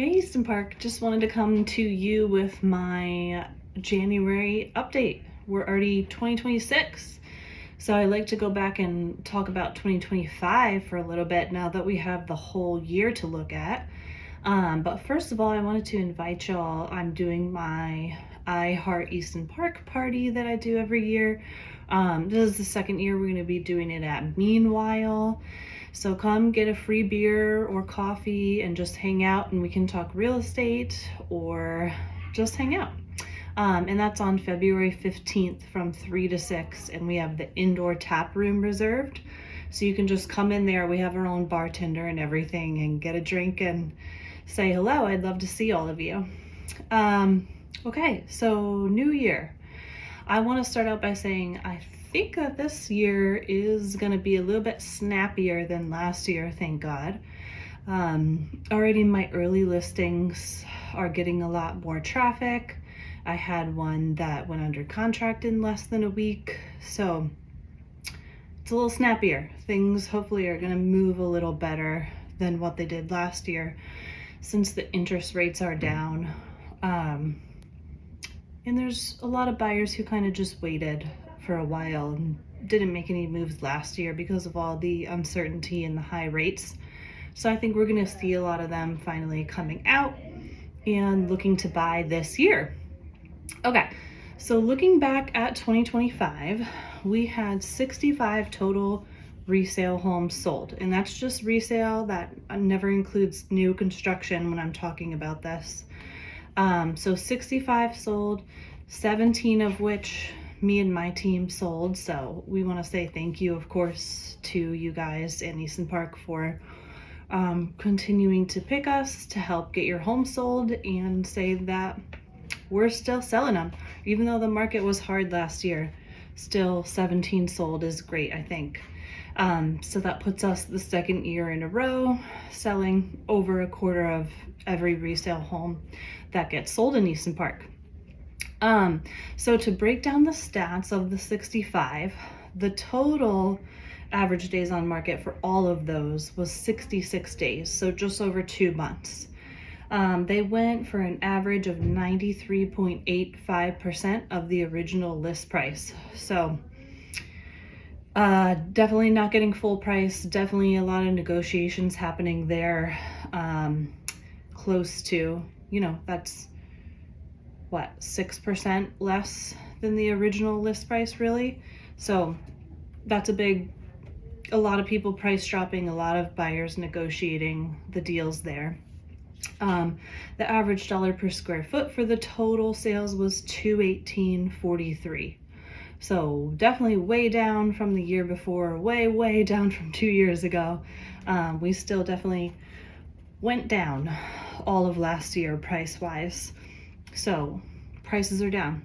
Hey Easton Park, just wanted to come to you with my January update. We're already 2026, so I like to go back and talk about 2025 for a little bit now that we have the whole year to look at. But first of all, I wanted to invite y'all. I'm doing my I Heart Easton Park party that I do every year. This is the second year we're going to be doing it at Meanwhile. So come get a free beer or coffee and just hang out, and we can talk real estate or just hang out. And that's on February 15th from 3 to 6, and we have the indoor tap room reserved. So you can just come in there. We have our own bartender and everything, and get a drink and say hello. I'd love to see all of you. Okay, so new year. I want to start out by saying I think that this year is going to be a little bit snappier than last year, thank God. Already my early listings are getting a lot more traffic. I had one that went under contract in less than a week, so it's a little snappier. Things hopefully are going to move a little better than what they did last year since the interest rates are down. And there's a lot of buyers who kind of just waited for a while and didn't make any moves last year because of all the uncertainty and the high rates. So I think we're going to see a lot of them finally coming out and looking to buy this year. Okay, so looking back at 2025, we had 65 total resale homes sold, and that's just resale. That never includes new construction when I'm talking about this. So 65 sold, 17 of which me and my team sold. So we want to say thank you, of course, to you guys in Easton Park for continuing to pick us to help get your home sold, and say that we're still selling them. Even though the market was hard last year, still 17 sold is great, I think. So that puts us the second year in a row selling over a quarter of every resale home that gets sold in Easton Park. So to break down the stats of the 65, the total average days on market for all of those was 66 days, so just over 2 months. They went for an average of 93.85% of the original list price. So definitely not getting full price, definitely a lot of negotiations happening there. Close to, that's what, 6% less than the original list price, really. So that's a lot of people price dropping, a lot of buyers negotiating the deals there. The average dollar per square foot for the total sales was $218.43. So definitely way down from the year before, way down from 2 years ago. We still definitely went down all of last year price-wise. So prices are down.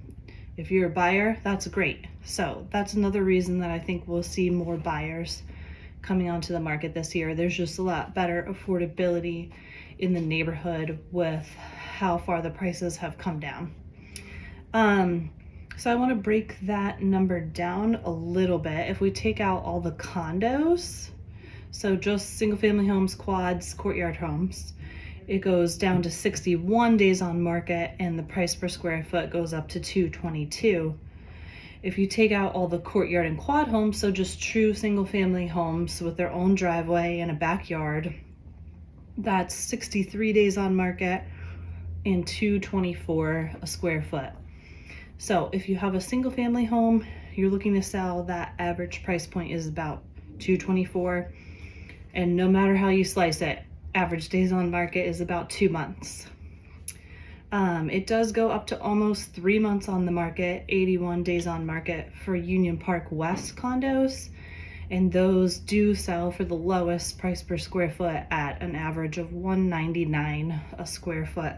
If you're a buyer, that's great. So that's another reason that I think we'll see more buyers coming onto the market this year. There's just a lot better affordability in the neighborhood with how far the prices have come down. So I want to break that number down a little bit. If we take out all the condos, so just single family homes, quads, courtyard homes, it goes down to 61 days on market, and the price per square foot goes up to $222. If you take out all the courtyard and quad homes, so just true single family homes with their own driveway and a backyard, that's 63 days on market and $224 a square foot. So if you have a single family home, you're looking to sell, that average price point is about $224. And no matter how you slice it, average days on market is about 2 months. It does go up to almost 3 months on the market, 81 days on market for Union Park West condos. And those do sell for the lowest price per square foot at an average of $199 a square foot.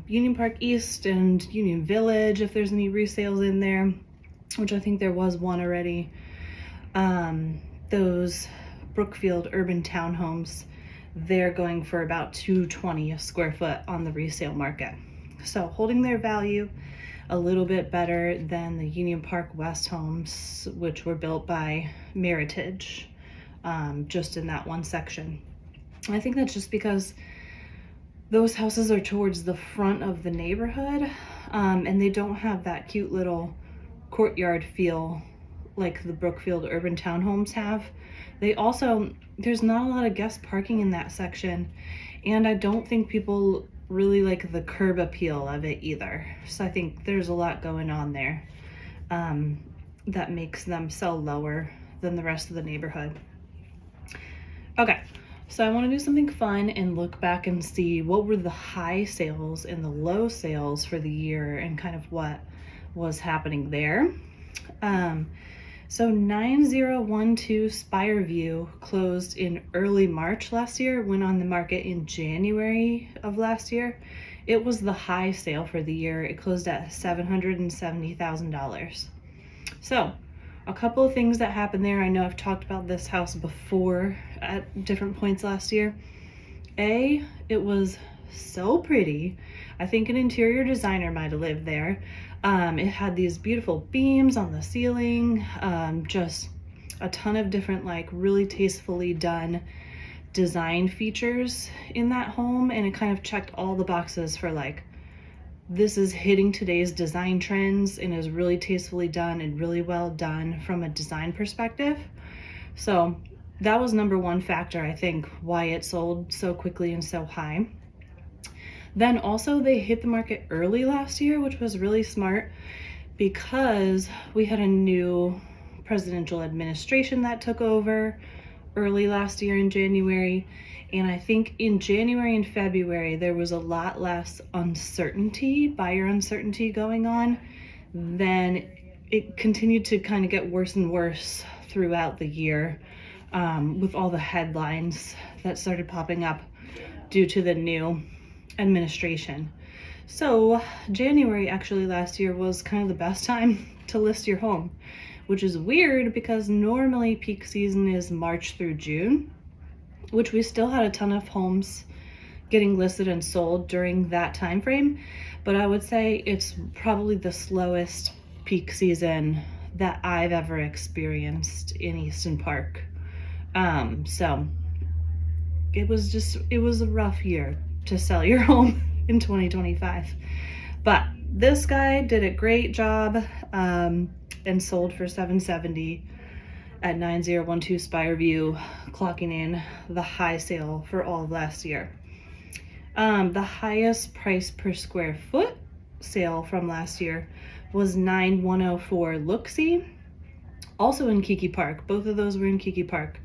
Union Park East and Union Village, if there's any resales in there, which I think there was one already. Those Brookfield urban townhomes, they're going for about $220 a square foot on the resale market. So holding their value a little bit better than the Union Park West homes, which were built by Meritage, just in that one section. I think that's just because those houses are towards the front of the neighborhood, and they don't have that cute little courtyard feel like the Brookfield urban townhomes have. They also, there's not a lot of guest parking in that section, and I don't think people really like the curb appeal of it either. So I think there's a lot going on there that makes them sell lower than the rest of the neighborhood. Okay, so I want to do something fun and look back and see what were the high sales and the low sales for the year and kind of what was happening there. So 9012 Spireview closed in early March last year, went on the market in January of last year. It was the high sale for the year. It closed at $770,000. So a couple of things that happened there. I know I've talked about this house before at different points last year. It was so pretty. I think an interior designer might have lived there. It had these beautiful beams on the ceiling, just a ton of different, like, really tastefully done design features in that home, and it kind of checked all the boxes for, like, this is hitting today's design trends and is really tastefully done and really well done from a design perspective. So that was number one factor, I think, why it sold so quickly and so high. Then also they hit the market early last year, which was really smart because we had a new presidential administration that took over early last year in January. And I think in January and February, there was a lot less uncertainty, buyer uncertainty going on. Then it continued to kind of get worse and worse throughout the year with all the headlines that started popping up due to the new administration. So January actually last year was kind of the best time to list your home, which is weird because normally peak season is March through June, which we still had a ton of homes getting listed and sold during that time frame. But I would say it's probably the slowest peak season that I've ever experienced in Easton Park. So it was a rough year to sell your home in 2025. But this guy did a great job and sold for $770 at 9012 Spireview, clocking in the high sale for all of last year. The highest price per square foot sale from last year was 9104 Looksee, also in Kiki Park. Both of those were in Kiki Park.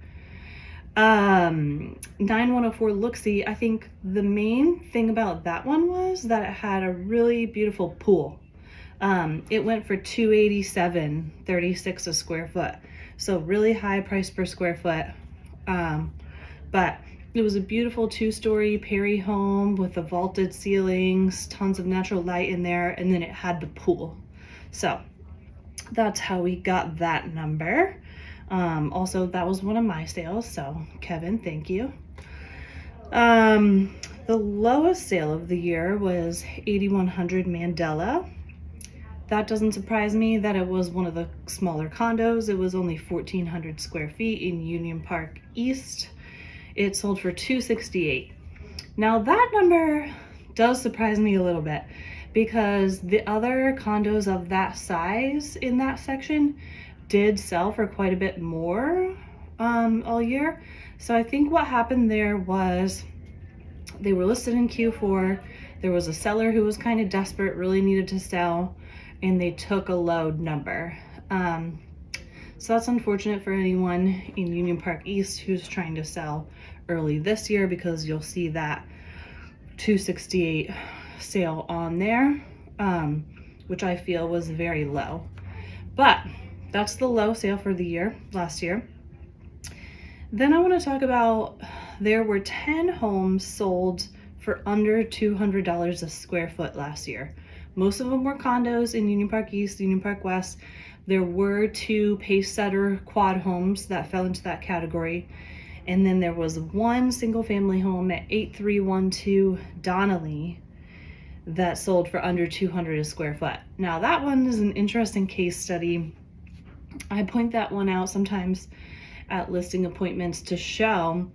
9104 Looksee, I think the main thing about that one was that it had a really beautiful pool. It went for $287.36 a square foot. So really high price per square foot. But it was a beautiful 2-story Perry home with the vaulted ceilings, tons of natural light in there, and then it had the pool. So that's how we got that number. Also, that was one of my sales, so Kevin, thank you. The lowest sale of the year was 8100 Mandela. That doesn't surprise me that it was one of the smaller condos. It was only 1,400 square feet in Union Park East. It sold for $268. Now that number does surprise me a little bit because the other condos of that size in that section did sell for quite a bit more all year. So I think what happened there was they were listed in Q4. There was a seller who was kind of desperate, really needed to sell, and they took a low number. So that's unfortunate for anyone in Union Park East who's trying to sell early this year, because you'll see that 268 sale on there, which I feel was very low. But that's the low sale for the year, last year. Then I want to talk about, there were 10 homes sold for under $200 a square foot last year. Most of them were condos in Union Park East, Union Park West. There were 2 pace setter quad homes that fell into that category. And then there was one single family home at 8312 Donnelly that sold for under $200 a square foot. Now that one is an interesting case study. I point that one out sometimes at listing appointments to show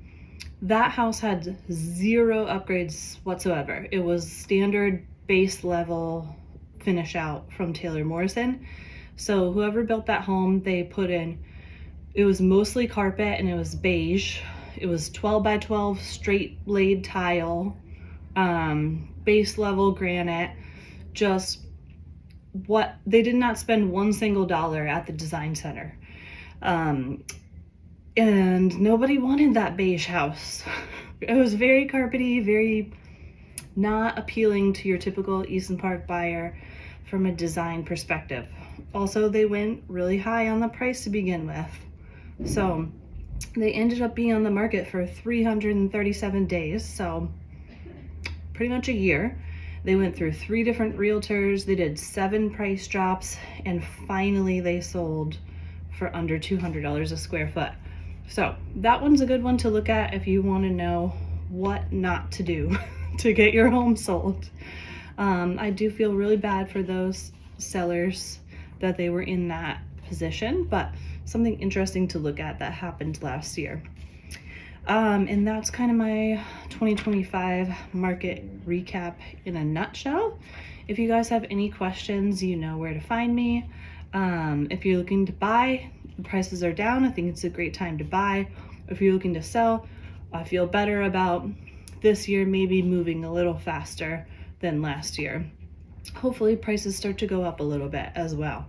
That house had zero upgrades whatsoever. It was standard base level finish out from Taylor Morrison. So whoever built that home, they put in, it was mostly carpet and it was beige. It was 12 by 12 straight laid tile, base level granite. Just what they did not spend one single dollar at the design center. And nobody wanted that beige house. It was very carpety, very not appealing to your typical Easton Park buyer from a design perspective. Also, they went really high on the price to begin with. So they ended up being on the market for 337 days, so pretty much a year. They went through 3 different realtors, they did 7 price drops, and finally they sold for under $200 a square foot. So that one's a good one to look at if you want to know what not to do to get your home sold. I do feel really bad for those sellers that they were in that position, but something interesting to look at that happened last year. And that's kind of my 2025 market recap in a nutshell. If you guys have any questions, you know where to find me. If you're looking to buy, the prices are down. I think it's a great time to buy. If you're looking to sell, I feel better about this year maybe moving a little faster than last year. Hopefully prices start to go up a little bit as well.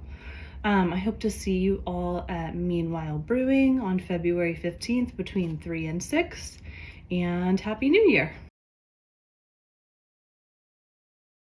I hope to see you all at Meanwhile Brewing on February 15th between 3 and 6. And Happy New Year!